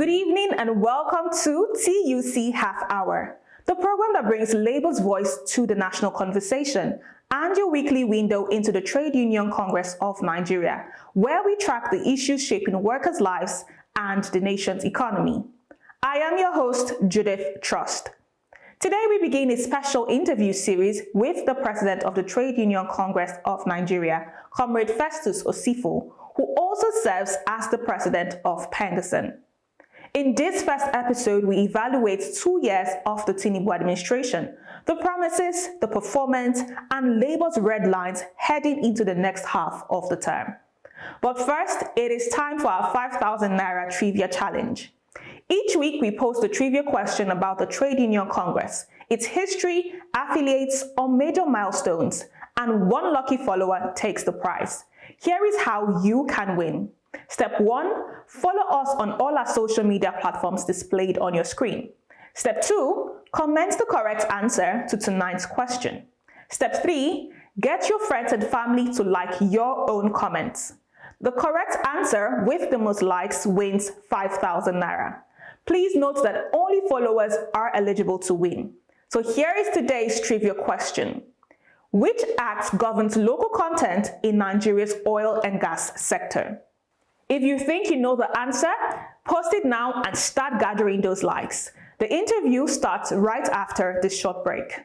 Good evening and welcome to TUC Half Hour, the program that brings Labour's voice to the national conversation and your weekly window into the Trade Union Congress of Nigeria, where we track the issues shaping workers' lives and the nation's economy. I am your host, Judith Trust. Today we begin a special interview series with the President of the Trade Union Congress of Nigeria, Comrade Festus Osifo, who also serves as the President of PENGASSAN. In this first episode, we evaluate 2 years of the Tinubu administration, the promises, the performance, and Labour's red lines heading into the next half of the term. But first, it is time for our 5,000 Naira Trivia Challenge. Each week, we post a trivia question about the Trade Union Congress, its history, affiliates, or major milestones, and one lucky follower takes the prize. Here is how you can win. Step 1, follow us on all our social media platforms displayed on your screen. Step 2, comment the correct answer to tonight's question. Step 3, get your friends and family to like your own comments. The correct answer with the most likes wins 5,000 Naira. Please note that only followers are eligible to win. So here is today's trivia question. Which act governs local content in Nigeria's oil and gas sector? If you think you know the answer, post it now and start gathering those likes. The interview starts right after this short break.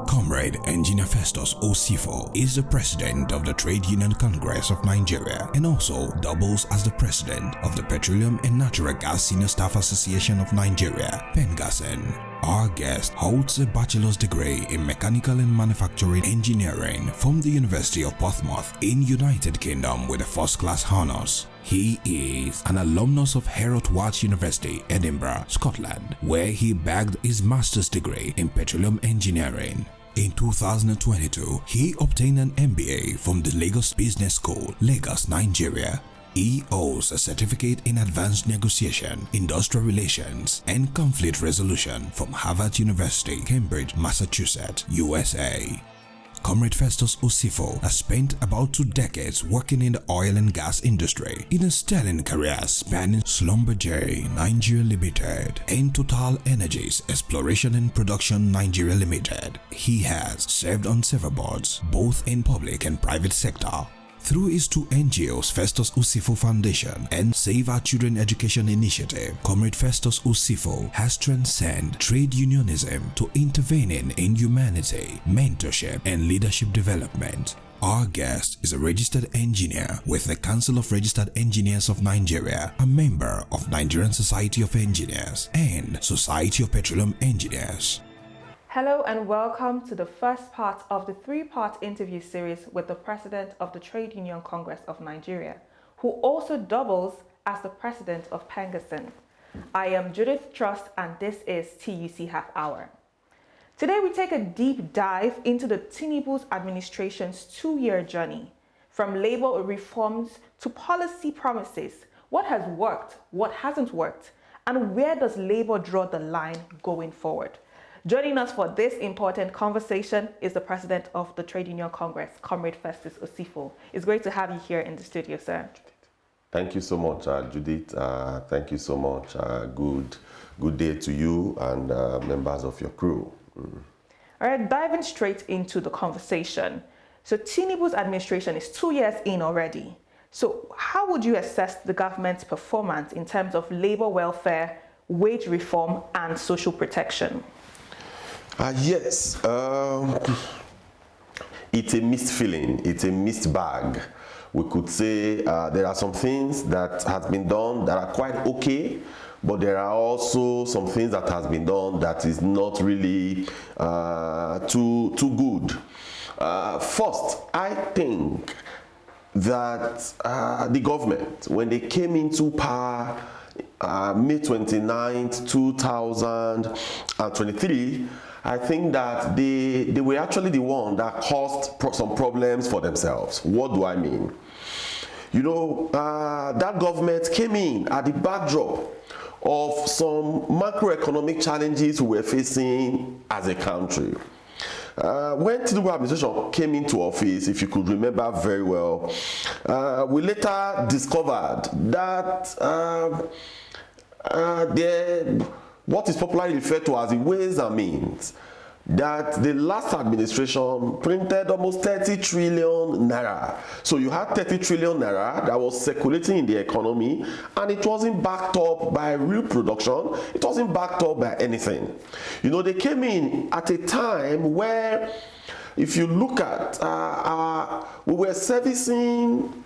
Comrade Engineer Festus Osifo is the President of the Trade Union Congress of Nigeria and also doubles as the President of the Petroleum and Natural Gas Senior Staff Association of Nigeria, PENGASSAN. Our guest holds a bachelor's degree in Mechanical and Manufacturing Engineering from the University of Portsmouth in United Kingdom with a first-class honours. He is an alumnus of Herod Watts University, Edinburgh, Scotland, where he bagged his master's degree in Petroleum Engineering. In 2022, he obtained an MBA from the Lagos Business School, Lagos, Nigeria. He holds a certificate in advanced negotiation, industrial relations, and conflict resolution from Harvard University, Cambridge, Massachusetts, USA. Comrade Festus Osifo has spent about 2 decades working in the oil and gas industry in a sterling career spanning Schlumberger Nigeria Limited and Total Energies Exploration and Production Nigeria Limited. He has served on several boards, both in public and private sector. Through his 2 NGOs, Festus Osifo Foundation and Save Our Children Education Initiative, Comrade Festus Osifo has transcended trade unionism to intervening in humanity, mentorship, and leadership development. Our guest is a registered engineer with the Council of Registered Engineers of Nigeria, a member of Nigerian Society of Engineers and Society of Petroleum Engineers. Hello and welcome to the first part of the 3-part interview series with the President of the Trade Union Congress of Nigeria, who also doubles as the President of PENGASSAN. I am Judith Trust and this is TUC Half Hour. Today we take a deep dive into the Tinubu's administration's 2-year journey, from labor reforms to policy promises. What has worked, what hasn't worked, and where does labor draw the line going forward? Joining us for this important conversation is the President of the Trade Union Congress, Comrade Festus Osifo. It's great to have you here in the studio, sir. Thank you so much, Judith. Thank you so much. Good day to you and members of your crew. All right, diving straight into the conversation. So Tinubu's administration is 2 years in already. So how would you assess the government's performance in terms of labor welfare, wage reform, and social protection? Yes, it's a mixed feeling, it's a mixed bag. We could say there are some things that have been done that are quite okay, but there are also some things that has been done that is not really too good. First, I think that the government, when they came into power May 29th, 2023, I think that they were actually the one that caused some problems for themselves. What do I mean? You know, that government came in at the backdrop of some macroeconomic challenges we were facing as a country. when Tinubu administration came into office, if you could remember very well, we later discovered that what is popularly referred to as the ways and means, that the last administration printed almost 30 trillion naira. So you had 30 trillion naira that was circulating in the economy, and it wasn't backed up by real production. It wasn't backed up by anything. You know, they came in at a time where, if you look at we were servicing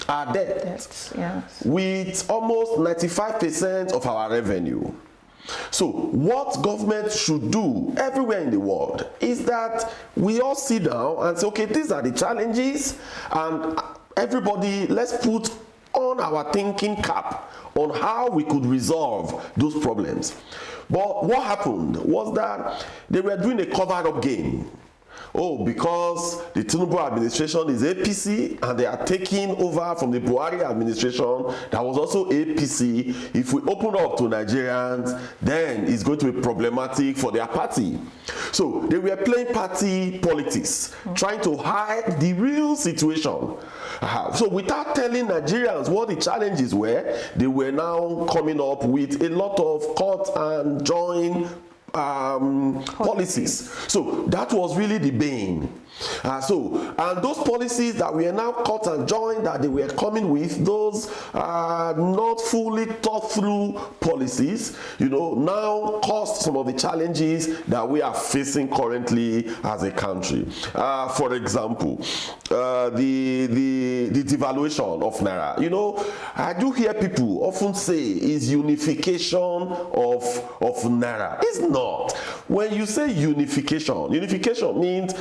our debt with almost 95% of our revenue. So what government should do everywhere in the world is that we all sit down and say, okay, these are the challenges, and everybody, let's put on our thinking cap on how we could resolve those problems. But what happened was that they were doing a cover-up game. Oh, because the Tinubu administration is APC and they are taking over from the Buhari administration that was also APC. If we open up to Nigerians, then it's going to be problematic for their party. So they were playing party politics, trying to hide the real situation. So without telling Nigerians what the challenges were, they were now coming up with a lot of cut and join policies. So that was really the bane. And those policies that we are now cut and joined that they were coming with, those not fully thought through policies, you know, now caused some of the challenges that we are facing currently as a country. For example, the devaluation of naira. You know, I do hear people often say is unification of naira. It's not. When you say unification means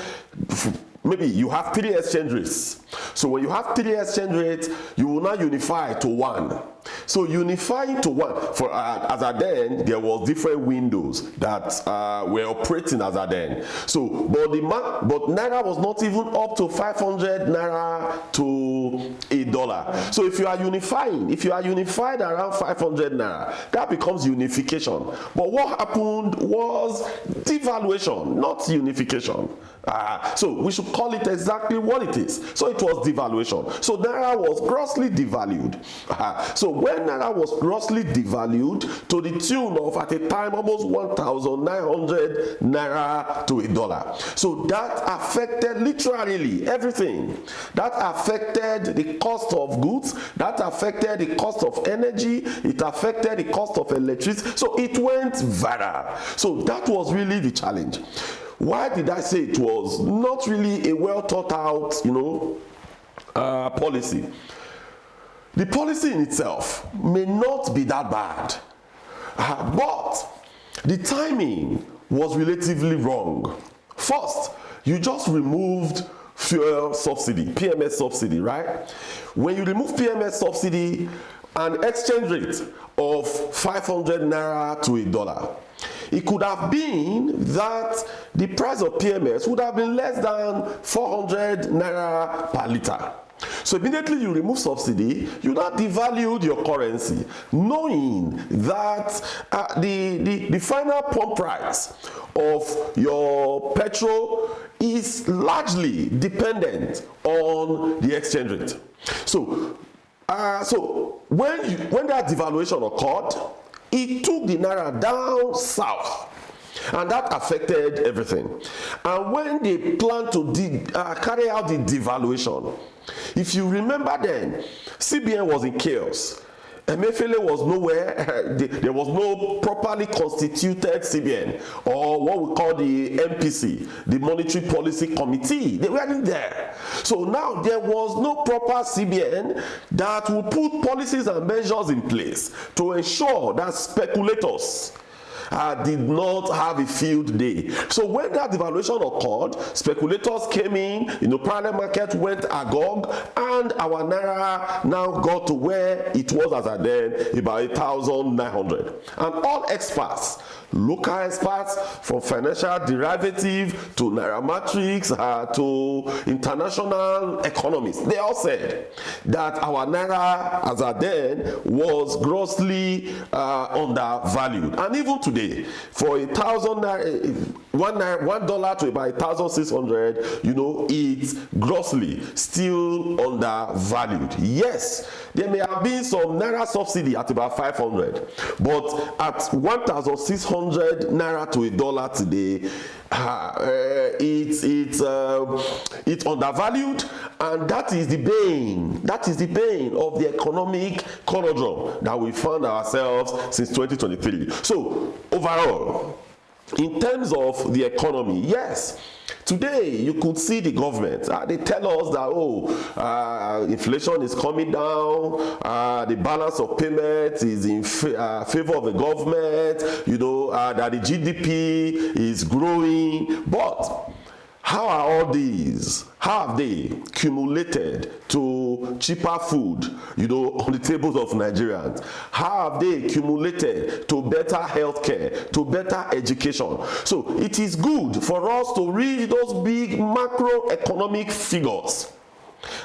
maybe you have 3 exchange rates. So when you have 3 exchange rates, you will now unify to one. So unifying to one, for as at then, there was different windows that were operating as at then. So, but naira was not even up to 500 naira to $1. So if you are unified around 500 naira, that becomes unification. But what happened was devaluation, not unification. So we should call it exactly what it is. So it was devaluation. So naira was grossly devalued. So when naira was grossly devalued to the tune of, at a time, almost 1,900 naira to $1. So that affected literally everything. That affected the cost of goods. That affected the cost of energy. It affected the cost of electricity. So it went viral. So that was really the challenge. Why did I say it was not really a well thought out, policy? The policy in itself may not be that bad, but the timing was relatively wrong. First, you just removed fuel subsidy, PMS subsidy, right? When you remove PMS subsidy, an exchange rate of 500 naira to $1, it could have been that the price of PMS would have been less than 400 naira per litre. So immediately you remove subsidy, you now devalued your currency, knowing that the final pump price of your petrol is largely dependent on the exchange rate. So when that devaluation occurred, it took the naira down south, and that affected everything. And when they planned to carry out the devaluation, if you remember then, CBN was in chaos. Emefiele was nowhere. There was no properly constituted CBN, or what we call the MPC, the Monetary Policy Committee. They weren't there. So now there was no proper CBN that would put policies and measures in place to ensure that speculators did not have a field day. So when that devaluation occurred, speculators came in, parallel market went agog, and our naira now got to where it was as at then, about 1,900. And all experts, local experts from financial derivative to nairametrics to international economists, they all said that our naira as at then was grossly undervalued. And even today, today. For $1 to about 1,600, you know, it's grossly still undervalued. Yes, there may have been some naira subsidy at about 500, but at 1,600 naira to $1 today, it's undervalued, and that is the bane. That is the bane of the economic conundrum that we found ourselves since 2023. So overall, in terms of the economy, yes, today you could see the government, they tell us that, inflation is coming down, the balance of payments is in favor of the government, you know, that the GDP is growing. But how are all these, how have they cumulated to cheaper food, you know, on the tables of Nigerians? How have they cumulated to better healthcare, to better education? So it is good for us to read those big macroeconomic figures.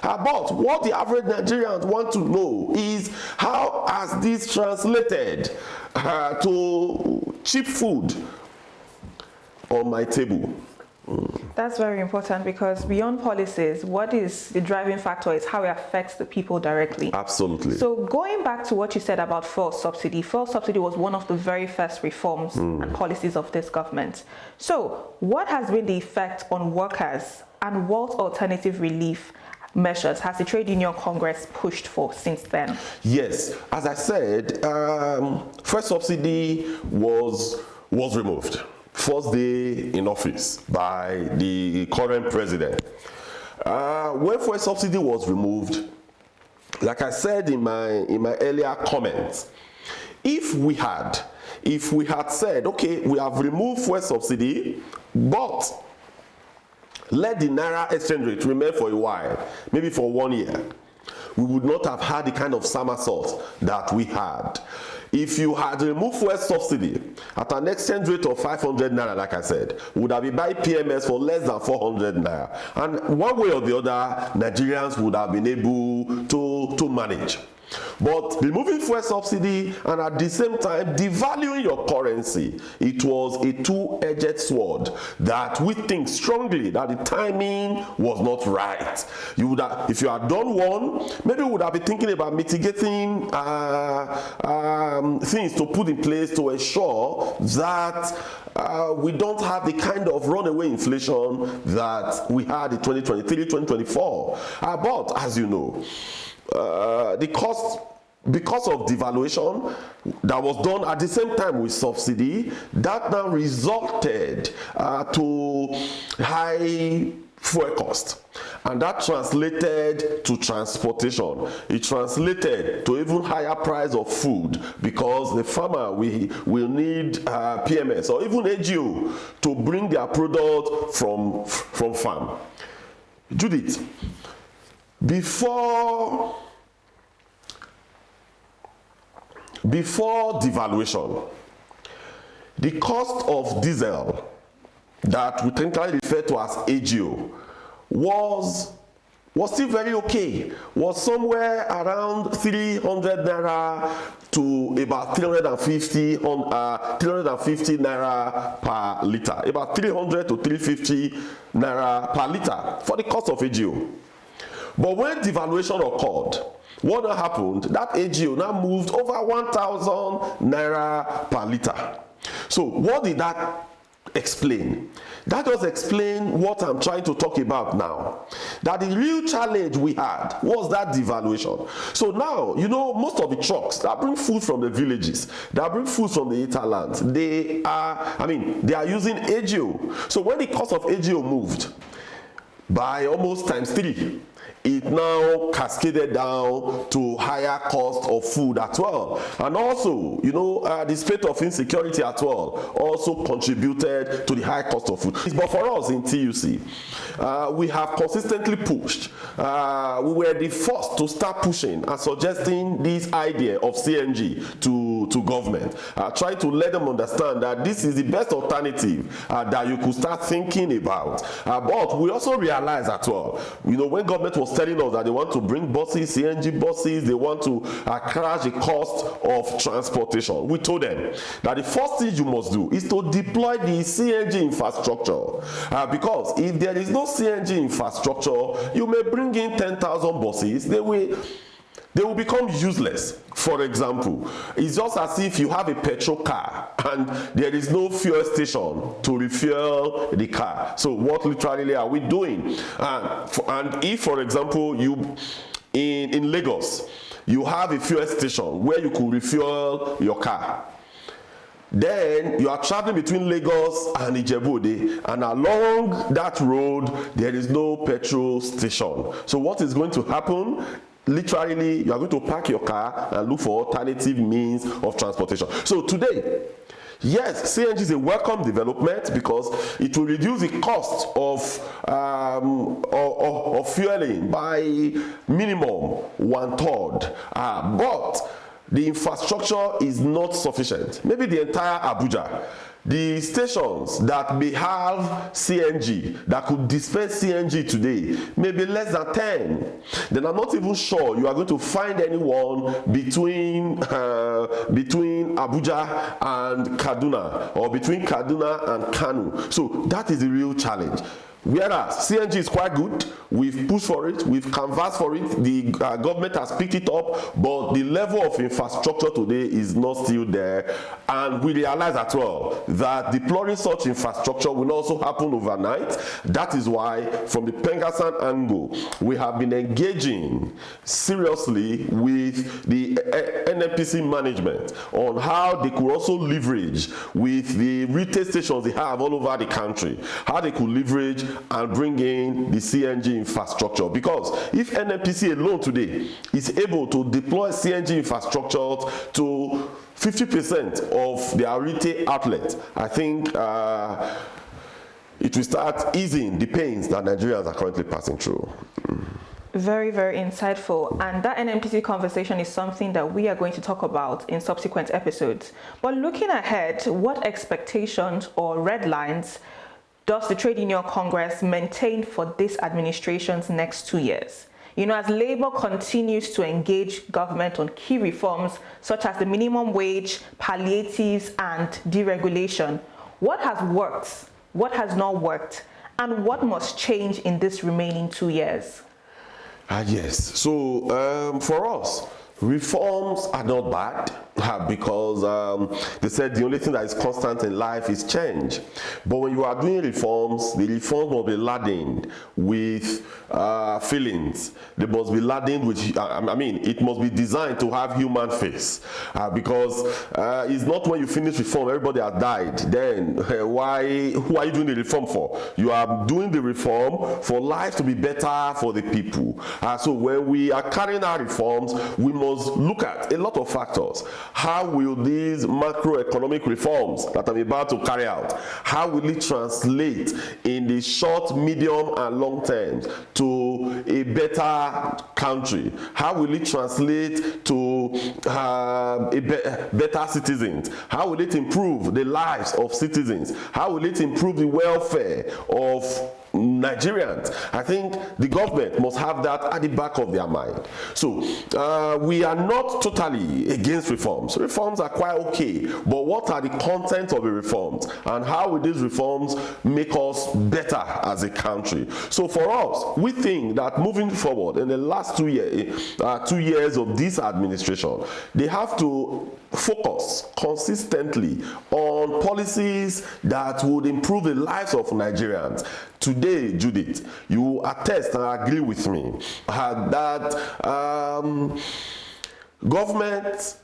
But what the average Nigerians want to know is, how has this translated to cheap food on my table? That's very important, because beyond policies, what is the driving factor is how it affects the people directly. Absolutely. So going back to what you said about fuel subsidy was one of the very first reforms and policies of this government. So what has been the effect on workers, and what alternative relief measures has the Trade Union Congress pushed for since then? Yes, as I said, first subsidy was removed. First day in office by the current president. When fuel subsidy was removed, like I said in my earlier comments, if we had said, okay, we have removed fuel subsidy, but let the naira exchange rate remain for a while, maybe for 1 year, we would not have had the kind of somersault that we had. If you had removed fuel subsidy at an exchange rate of 500 naira, like I said, would have been buying PMS for less than 400 naira. And one way or the other, Nigerians would have been able to manage. But removing fuel subsidy and at the same time devaluing your currency, it was a two-edged sword that we think strongly that the timing was not right. You would have, if you had done one, maybe you would have been thinking about mitigating things to put in place to ensure that we don't have the kind of runaway inflation that we had in 2023, 2024. But as you know, the cost, because of devaluation that was done at the same time with subsidy, that now resulted to high fuel cost, and that translated to transportation. It translated to even higher price of food, because the farmer will need PMS or even AGO to bring their product from farm. Judith, before devaluation, the cost of diesel that we technically refer to as AGO was still very okay, was somewhere around 300 naira to about 350 naira per liter, about 300 to 350 naira per liter for the cost of AGO. But when devaluation occurred, what happened? That AGO now moved over 1,000 naira per liter. So what did that explain? That does explain what I'm trying to talk about now. That the real challenge we had was that devaluation. So now, you know, most of the trucks that bring food from the villages, that bring food from the hinterlands, they are using AGO. So when the cost of AGO moved by almost times 3, it now cascaded down to higher cost of food as well. And also, you know, the state of insecurity as well also contributed to the high cost of food. But for us in TUC, we have consistently pushed. We were the first to start pushing and suggesting this idea of CNG to government, trying to let them understand that this is the best alternative that you could start thinking about. But we also realized as well, you know, when government was telling us that they want to bring buses, CNG buses, they want to crash the cost of transportation. We told them that the first thing you must do is to deploy the CNG infrastructure. Because if there is no CNG infrastructure, you may bring in 10,000 buses, they will become useless. For example, it's just as if you have a petrol car and there is no fuel station to refuel the car. So what literally are we doing? And if, for example, you in Lagos, you have a fuel station where you could refuel your car, then you are traveling between Lagos and Ijebu-Ode, and along that road there is no petrol station. So what is going to happen? Literally, you are going to park your car and look for alternative means of transportation. So today, yes, CNG is a welcome development because it will reduce the cost of fueling by minimum 1/3. But the infrastructure is not sufficient. Maybe the entire Abuja, the stations that may have CNG, that could dispense CNG today, may be less than 10. Then I'm not even sure you are going to find anyone between Abuja and Kaduna, or between Kaduna and Kanu. So that is the real challenge. Whereas CNG is quite good, we've pushed for it, we've canvassed for it, the government has picked it up, but the level of infrastructure today is not still there. And we realize as well that deploying such infrastructure will also happen overnight. That is why, from the PENGASSAN angle, we have been engaging seriously with the NNPC management on how they could also leverage with the retail stations they have all over the country, how they could leverage and bring in the CNG infrastructure. Because if NNPC alone today is able to deploy CNG infrastructure to 50% of their retail outlets, I think it will start easing the pains that Nigerians are currently passing through. Very, very insightful. And that NNPC conversation is something that we are going to talk about in subsequent episodes. But looking ahead, what expectations or red lines does the Trade Union Congress maintain for this administration's next 2 years? You know, as Labour continues to engage government on key reforms such as the minimum wage, palliatives, and deregulation, what has worked, what has not worked, and what must change in this remaining 2 years? Yes. So for us, reforms are not bad because they said the only thing that is constant in life is change. But when you are doing reforms, the reforms must be laden with feelings. They must be laden with, it must be designed to have human face. Because it's not when you finish reform, everybody has died. Then who are you doing the reform for? You are doing the reform for life to be better for the people. So when we are carrying out reforms, we must look at a lot of factors. How will these macroeconomic reforms that I'm about to carry out, how will it translate in the short, medium, and long term to a better country? How will it translate to better citizens? How will it improve the lives of citizens? How will it improve the welfare of Nigerians? I think the government must have that at the back of their mind. So we are not totally against reforms. Reforms are quite okay, but what are the content of the reforms, and how will these reforms make us better as a country? So for us, we think that moving forward in the last 2 years of this administration, they have to focus consistently on policies that would improve the lives of Nigerians. Today, Judith, you attest and agree with me that government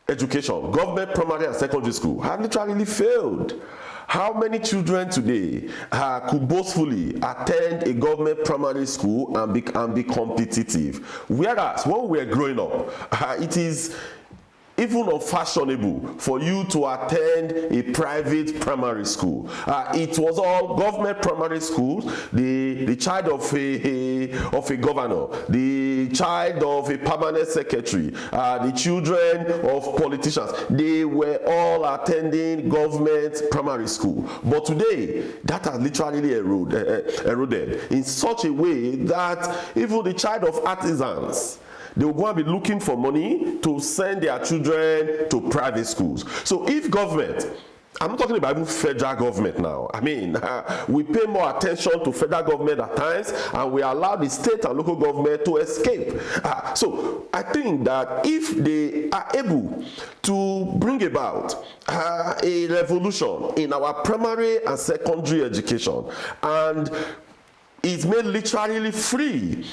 education, government primary and secondary school have literally failed. How many children today could boastfully attend a government primary school and be competitive? Whereas when we were growing up, it is even unfashionable for you to attend a private primary school. It was all government primary schools. The child of a governor, the child of a permanent secretary, the children of politicians, they were all attending government primary school. But today, that has literally eroded in such a way that even the child of artisans, they will go and be looking for money to send their children to private schools. So if government, I'm not talking about even federal government now. I mean, we pay more attention to federal government at times, and we allow the state and local government to escape. So I think that if they are able to bring about a revolution in our primary and secondary education, and it's made literally free,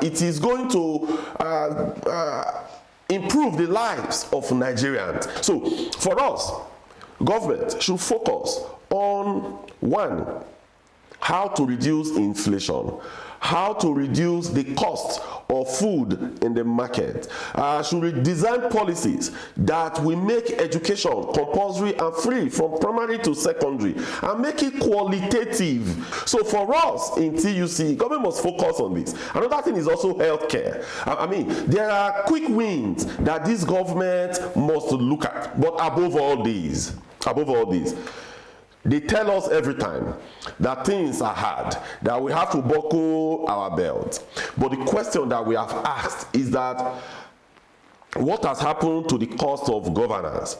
it is going to improve the lives of Nigerians. So for us, government should focus on, one, how to reduce inflation, how to reduce the cost of food in the market. Should design policies that will make education compulsory and free from primary to secondary, and make it qualitative. So for us in TUC, government must focus on this. Another thing is also healthcare. I mean, there are quick wins that this government must look at. But above all these, they tell us every time that things are hard, that we have to buckle our belt. But the question that we have asked is that what has happened to the cost of governance?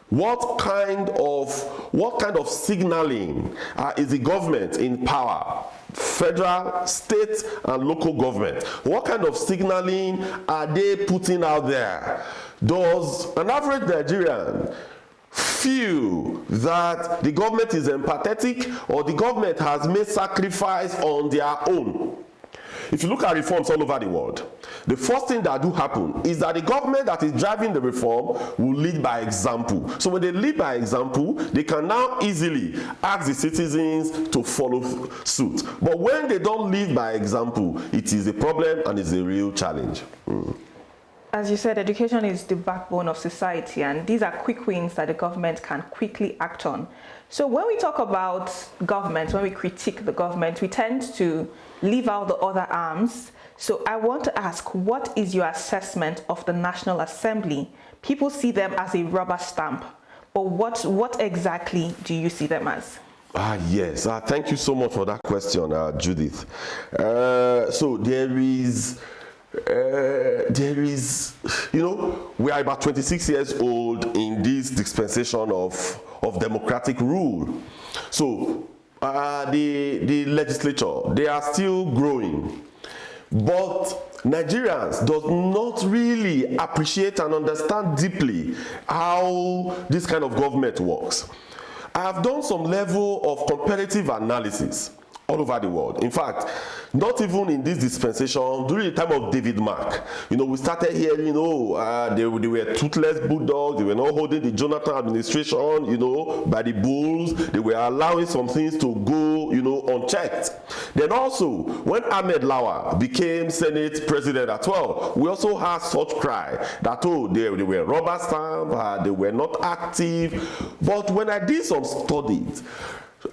What kind of signaling is the government in power, federal, state, and local government? What kind of signaling are they putting out there? Does an average Nigerian feel that the government is empathetic, or the government has made sacrifice on their own? If you look at reforms all over the world, the first thing that do happen is that the government that is driving the reform will lead by example. So when they lead by example, they can now easily ask the citizens to follow suit. But when they don't lead by example, it is a problem and it's a real challenge. As you said, education is the backbone of society, and these are quick wins that the government can quickly act on. So when we talk about government, when we critique the government, we tend to leave out the other arms. So I want to ask, what is your assessment of the National Assembly? People see them as a rubber stamp, or what exactly do you see them as? Yes, thank you so much for that question, Judith. So there is, we are about 26 years old in this dispensation of democratic rule. So the legislature, they are still growing, but Nigerians does not really appreciate and understand deeply how this kind of government works. I have done some level of comparative analysis all over the world. In fact, not even in this dispensation, during the time of David Mark, we started hearing, they were toothless bulldogs, they were not holding the Jonathan administration, by the bulls, they were allowing some things to go, unchecked. Then also, when Ahmed Lawa became Senate President as well, we also had such cry that, they were rubber stamp, they were not active. But when I did some studies,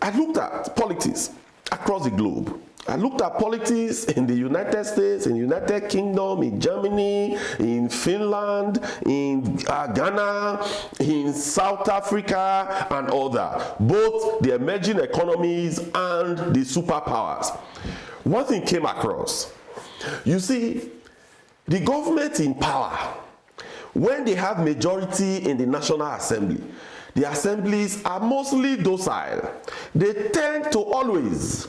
I looked at politics across the globe. I looked at politics in the United States, in the United Kingdom, in Germany, in Finland, in Ghana, in South Africa, and other, both the emerging economies and the superpowers. One thing came across. You see, the government in power, when they have majority in the National Assembly, the assemblies are mostly docile. They tend to always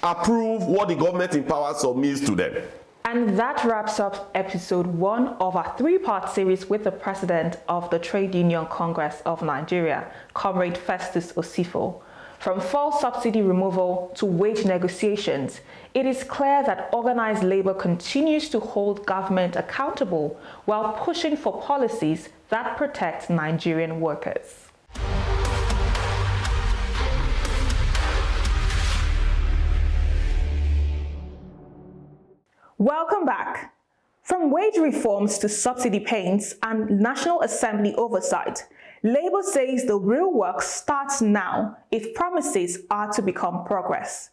approve what the government in power submits to them. And that wraps up episode 1 of our 3-part series with the President of the Trade Union Congress of Nigeria, Comrade Festus Osifo. From fuel subsidy removal to wage negotiations, it is clear that organized labor continues to hold government accountable while pushing for policies that protect Nigerian workers. Welcome back. From wage reforms to subsidy payments and National Assembly oversight, Labour says the real work starts now if promises are to become progress.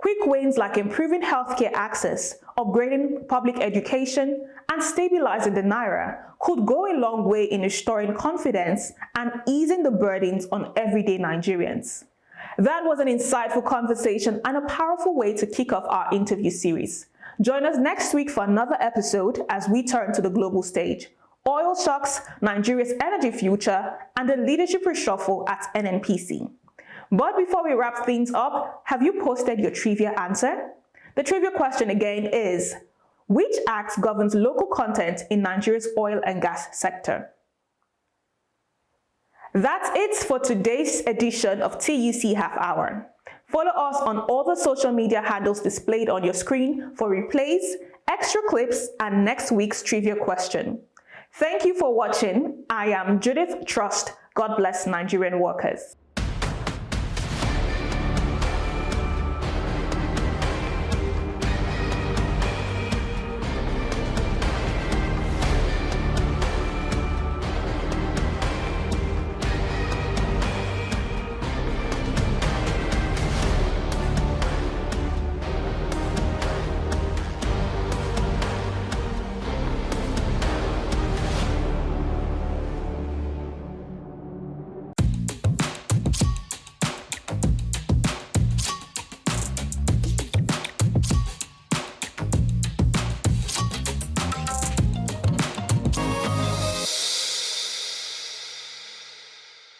Quick wins like improving healthcare access, upgrading public education, and stabilizing the naira could go a long way in restoring confidence and easing the burdens on everyday Nigerians. That was an insightful conversation and a powerful way to kick off our interview series. Join us next week for another episode as we turn to the global stage. Oil shocks, Nigeria's energy future, and the leadership reshuffle at NNPC. But before we wrap things up, have you posted your trivia answer? The trivia question again is, which act governs local content in Nigeria's oil and gas sector? That's it for today's edition of TUC Half Hour. Follow us on all the social media handles displayed on your screen for replays, extra clips, and next week's trivia question. Thank you for watching. I am Judith Trust. God bless Nigerian workers.